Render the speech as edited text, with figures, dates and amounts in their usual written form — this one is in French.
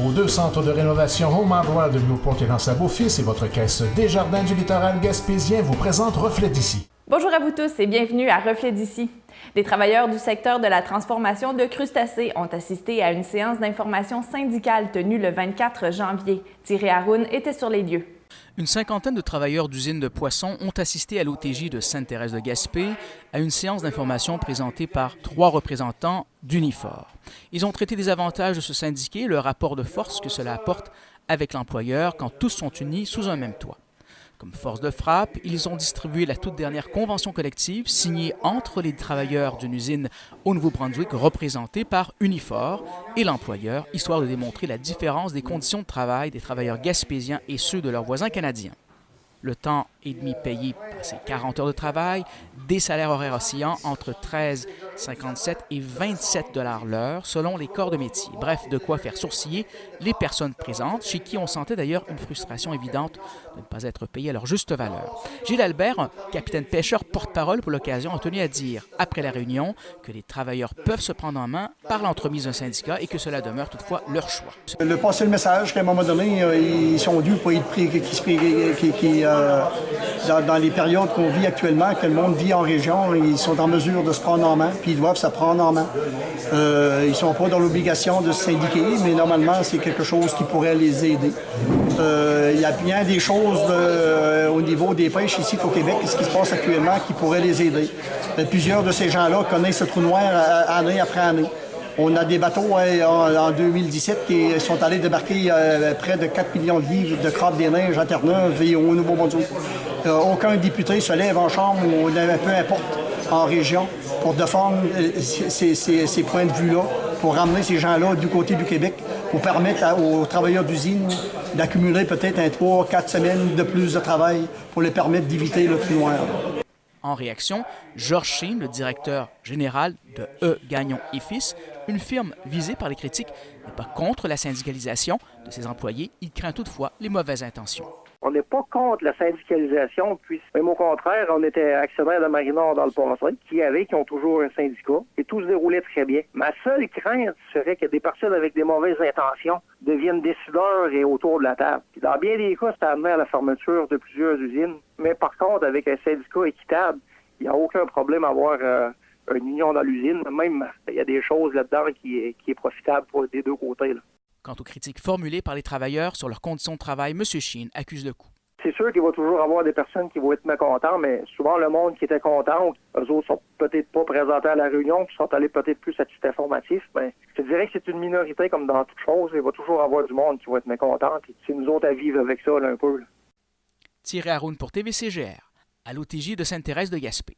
Vos 2 centres de rénovation Home Hardware de Newport et L'Anse-à-Beaufils et votre caisse Desjardins du littoral gaspésien vous présentent Reflet d'ici. Bonjour à vous tous et bienvenue à Reflet d'ici. Des travailleurs du secteur de la transformation de crustacés ont assisté à une séance d'information syndicale tenue le 24 janvier. Thierry Haroun était sur les lieux. Une cinquantaine de travailleurs d'usines de poissons ont assisté à l'OTJ de Sainte-Thérèse-de-Gaspé à une séance d'information présentée par 3 représentants d'Unifor. Ils ont traité des avantages de se syndiquer et le rapport de force que cela apporte avec l'employeur quand tous sont unis sous un même toit. Comme force de frappe, ils ont distribué la toute dernière convention collective signée entre les travailleurs d'une usine au Nouveau-Brunswick représentée par Unifor et l'employeur, histoire de démontrer la différence des conditions de travail des travailleurs gaspésiens et ceux de leurs voisins canadiens. Le temps et demi payé par ces 40 heures de travail, des salaires horaires oscillant entre 13,57 et 27 $ l'heure selon les corps de métier. Bref, de quoi faire sourciller les personnes présentes, chez qui on sentait d'ailleurs une frustration évidente de ne pas être payé à leur juste valeur. Gilles Albert, capitaine pêcheur porte-parole pour l'occasion, a tenu à dire, après la réunion, que les travailleurs peuvent se prendre en main par l'entremise d'un syndicat et que cela demeure toutefois leur choix. Le passer le message qu'à un moment donné, ils sont dus pour être pris, dans les périodes qu'on vit actuellement, que le monde vit en région, ils sont en mesure de se prendre en main, puis ils doivent se prendre en main. Ils ne sont pas dans l'obligation de se syndiquer, mais normalement, c'est quelque chose qui pourrait les aider. Il y a bien des choses au niveau des pêches ici au Québec, ce qui se passe actuellement, qui pourrait les aider. Plusieurs de ces gens-là connaissent ce trou noir année après année. On a des bateaux en 2017 qui sont allés débarquer près de 4 millions de livres de crabe des neiges à Terre-Neuve et au Nouveau-Brunswick. Aucun député se lève en chambre ou peu importe en région pour défendre ces points de vue-là, pour ramener ces gens-là du côté du Québec, pour permettre aux travailleurs d'usine d'accumuler peut-être 3-4 semaines de plus de travail pour les permettre d'éviter le trou noir. En réaction, Georges Sheen, le directeur général de E. Gagnon et Fils, une firme visée par les critiques, n'est pas contre la syndicalisation de ses employés. Il craint toutefois les mauvaises intentions. On n'est pas contre la syndicalisation, puis même au contraire, on était actionnaire de Marinor dans le passé, qui ont toujours un syndicat, et tout se déroulait très bien. Ma seule crainte serait que des personnes avec des mauvaises intentions deviennent décideurs et autour de la table. Puis dans bien des cas, ça amené à la fermeture de plusieurs usines. Mais par contre, avec un syndicat équitable, il n'y a aucun problème à avoir une union dans l'usine. Même, il y a des choses là-dedans qui est profitable pour des deux côtés, là. Quant aux critiques formulées par les travailleurs sur leurs conditions de travail, M. Sheen accuse le coup. C'est sûr qu'il va toujours avoir des personnes qui vont être mécontents, mais souvent le monde qui était content, eux autres sont peut-être pas présentés à la réunion, qui sont allés peut-être plus à titre informatif, mais je te dirais que c'est une minorité comme dans toute chose. Il va toujours avoir du monde qui va être mécontent, et c'est nous autres à vivre avec ça là, un peu. Là. Thierry Haroun pour TVCGR, à l'OTJ de Sainte-Thérèse-de-Gaspé.